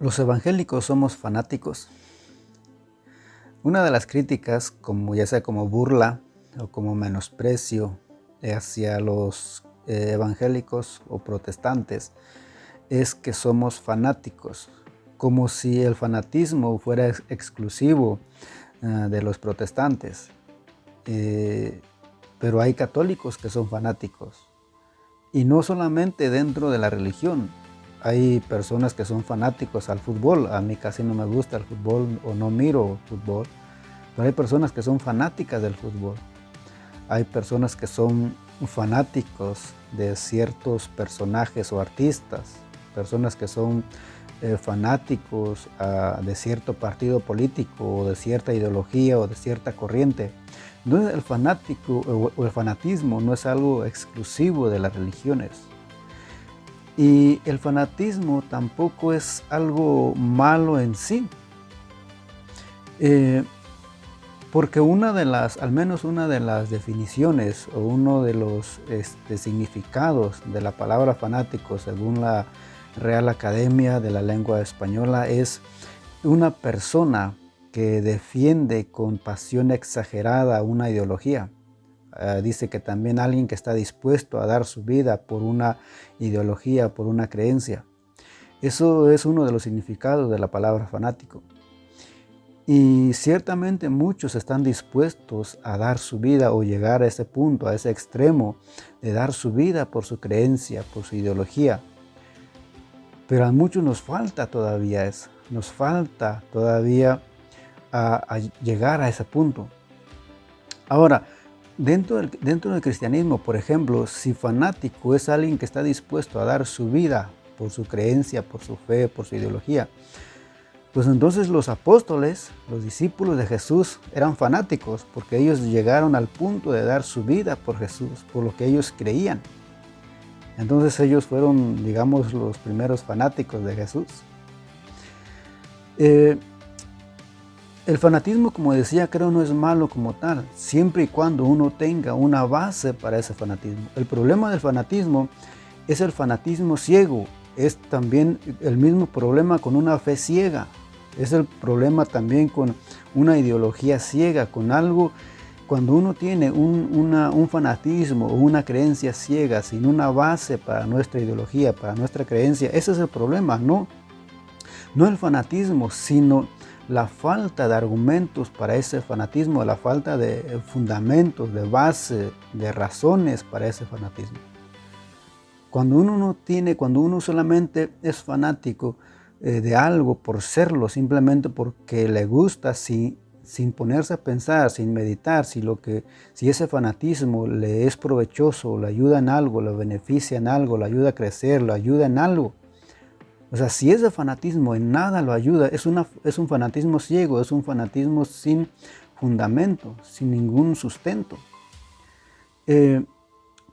Los evangélicos somos fanáticos. Una de las críticas, ya sea como burla o como menosprecio hacia los evangélicos o protestantes, es que somos fanáticos, como si el fanatismo fuera exclusivo de los protestantes. Pero hay católicos que son fanáticos, y no solamente dentro de la religión. Hay personas que son fanáticos al fútbol. A mí casi no me gusta el fútbol o no miro fútbol, pero hay personas que son fanáticas del fútbol. Hay personas que son fanáticos de ciertos personajes o artistas, personas que son fanáticos de cierto partido político o de cierta ideología o de cierta corriente. Entonces el fanático o el fanatismo no es algo exclusivo de las religiones. Y el fanatismo tampoco es algo malo en sí, porque al menos una de las definiciones o uno de los significados de la palabra fanático, según la Real Academia de la Lengua Española, es una persona que defiende con pasión exagerada una ideología. Dice que también alguien que está dispuesto a dar su vida por una ideología, por una creencia. Eso es uno de los significados de la palabra fanático. Y ciertamente muchos están dispuestos a dar su vida o llegar a ese punto, a ese extremo de dar su vida por su creencia, por su ideología. Pero a muchos nos falta todavía eso, nos falta todavía a llegar a ese punto. Ahora, dentro del cristianismo, por ejemplo, si fanático es alguien que está dispuesto a dar su vida por su creencia, por su fe, por su ideología, pues entonces los apóstoles, los discípulos de Jesús, eran fanáticos porque ellos llegaron al punto de dar su vida por Jesús, por lo que ellos creían. Entonces ellos fueron, digamos, los primeros fanáticos de Jesús. El fanatismo, como decía, creo no es malo como tal, siempre y cuando uno tenga una base para ese fanatismo. El problema del fanatismo es el fanatismo ciego, es también el mismo problema con una fe ciega, es el problema también con una ideología ciega, con algo. Cuando uno tiene un fanatismo o una creencia ciega, sin una base para nuestra ideología, para nuestra creencia, ese es el problema, no el fanatismo, sino la falta de argumentos para ese fanatismo, la falta de fundamentos, de base, de razones para ese fanatismo. Cuando uno solamente es fanático de algo por serlo, simplemente porque le gusta, sin ponerse a pensar, sin meditar, si ese fanatismo le es provechoso, le ayuda en algo, le beneficia en algo, le ayuda a crecer, le ayuda en algo. O sea, si ese fanatismo en nada lo ayuda, es un fanatismo ciego, es un fanatismo sin fundamento, sin ningún sustento.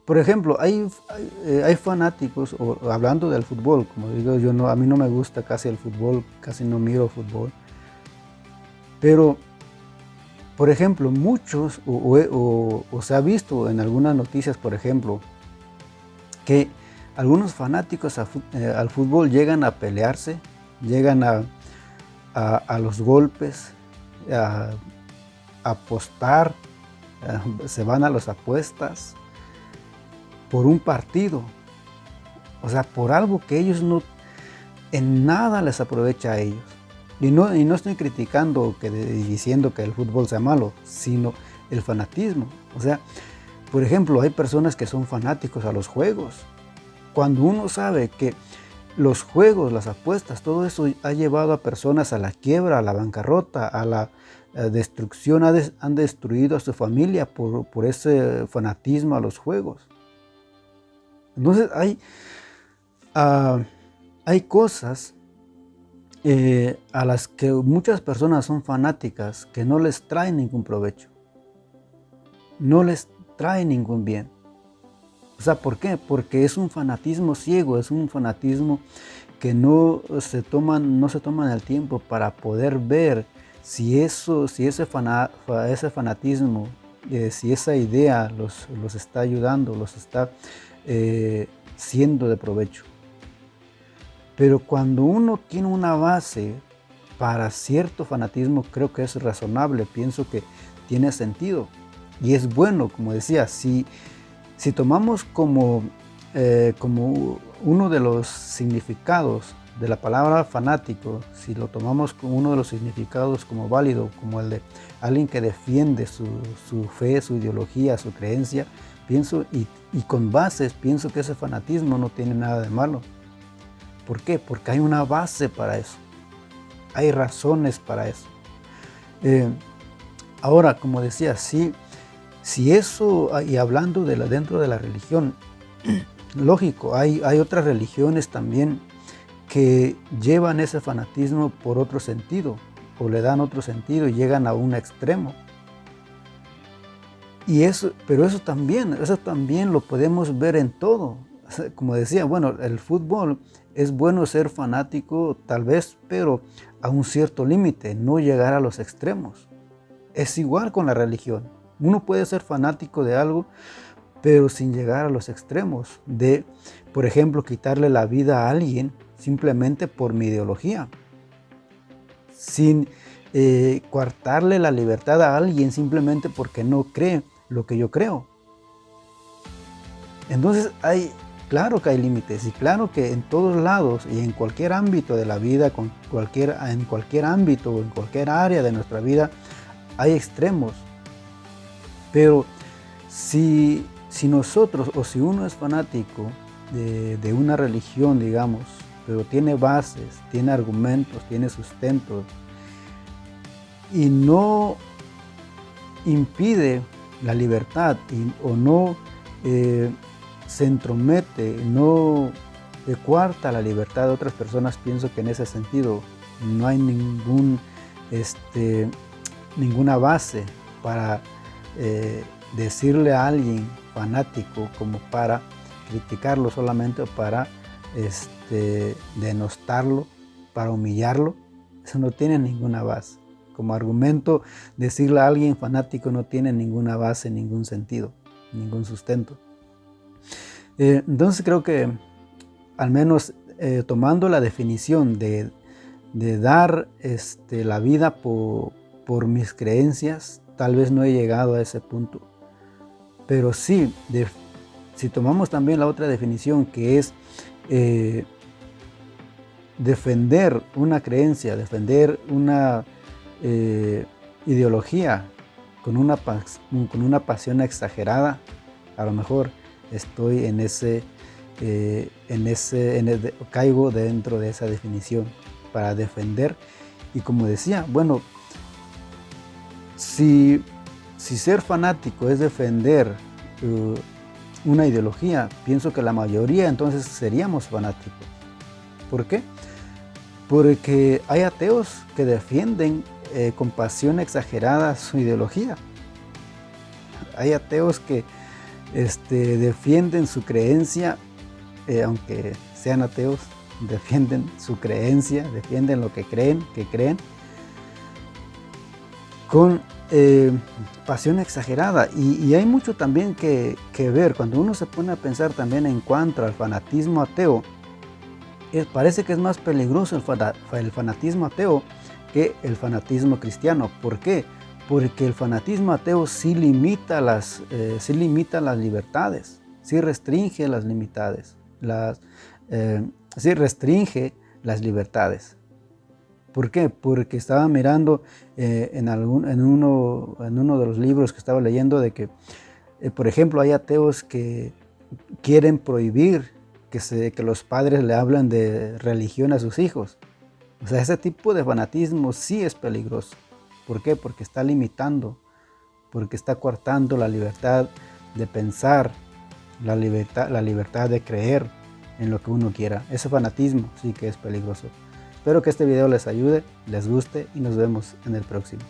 Por ejemplo, hay fanáticos, hablando del fútbol, como digo, a mí no me gusta casi el fútbol, casi no miro fútbol. Pero, por ejemplo, muchos, o se ha visto en algunas noticias, por ejemplo, que algunos fanáticos al fútbol llegan a pelearse, llegan a los golpes, a apostar, se van a las apuestas por un partido, o sea, por algo que ellos en nada les aprovecha a ellos. Y no estoy criticando, diciendo que el fútbol sea malo, sino el fanatismo. O sea, por ejemplo, hay personas que son fanáticos a los juegos. Cuando uno sabe que los juegos, las apuestas, todo eso ha llevado a personas a la quiebra, a la bancarrota, a la destrucción, han destruido a su familia por ese fanatismo a los juegos. Entonces hay cosas a las que muchas personas son fanáticas que no les traen ningún provecho, no les trae ningún bien. O sea, ¿por qué? Porque es un fanatismo ciego, es un fanatismo que no se toman el tiempo para poder ver si ese fanatismo, si esa idea los está ayudando, los está siendo de provecho. Pero cuando uno tiene una base para cierto fanatismo, creo que es razonable, pienso que tiene sentido y es bueno, como decía, si tomamos como uno de los significados de la palabra fanático, si lo tomamos como uno de los significados como válido, como el de alguien que defiende su fe, su ideología, su creencia, pienso, y con bases, pienso que ese fanatismo no tiene nada de malo. ¿Por qué? Porque hay una base para eso, hay razones para eso. Ahora, como decía, si eso, y hablando dentro de la religión, lógico, hay otras religiones también que llevan ese fanatismo por otro sentido, o le dan otro sentido y llegan a un extremo. Y pero eso también lo podemos ver en todo. Como decía, bueno, el fútbol es bueno ser fanático tal vez, pero a un cierto límite, no llegar a los extremos. Es igual con la religión. Uno puede ser fanático de algo, pero sin llegar a los extremos de, por ejemplo, quitarle la vida a alguien simplemente por mi ideología, sin coartarle la libertad a alguien simplemente porque no cree lo que yo creo. Entonces claro que hay límites y claro que en todos lados y en cualquier ámbito de la vida, en cualquier ámbito o en cualquier área de nuestra vida hay extremos. Pero si nosotros o si uno es fanático de una religión, digamos, pero tiene bases, tiene argumentos, tiene sustentos y no impide la libertad o no se entromete, no coarta la libertad de otras personas, pienso que en ese sentido no hay ninguna base para decirle a alguien fanático como para criticarlo solamente o para denostarlo, para humillarlo. Eso no tiene ninguna base. Como argumento, decirle a alguien fanático no tiene ninguna base, ningún sentido, ningún sustento. Entonces creo que al menos tomando la definición de dar la vida por mis creencias, tal vez no he llegado a ese punto. Pero sí, si tomamos también la otra definición, que es defender una creencia, defender una ideología con una pasión exagerada, a lo mejor estoy caigo dentro de esa definición para defender. Y como decía, bueno, si ser fanático es defender una ideología, pienso que la mayoría entonces seríamos fanáticos. ¿Por qué? Porque hay ateos que defienden con pasión exagerada su ideología. Hay ateos que defienden su creencia, aunque sean ateos, defienden su creencia, defienden lo que creen con pasión exagerada. Y hay mucho también que ver cuando uno se pone a pensar también en cuanto al fanatismo ateo. Parece que es más peligroso el fanatismo ateo que el fanatismo cristiano. ¿Por qué? Porque el fanatismo ateo sí limita las libertades, sí restringe las libertades. ¿Por qué? Porque estaba mirando en uno de los libros que estaba leyendo de que, por ejemplo, hay ateos que quieren prohibir que los padres le hablen de religión a sus hijos. O sea, ese tipo de fanatismo sí es peligroso. ¿Por qué? Porque está limitando, porque está coartando la libertad de pensar, la libertad de creer en lo que uno quiera. Ese fanatismo sí que es peligroso. Espero que este video les ayude, les guste y nos vemos en el próximo.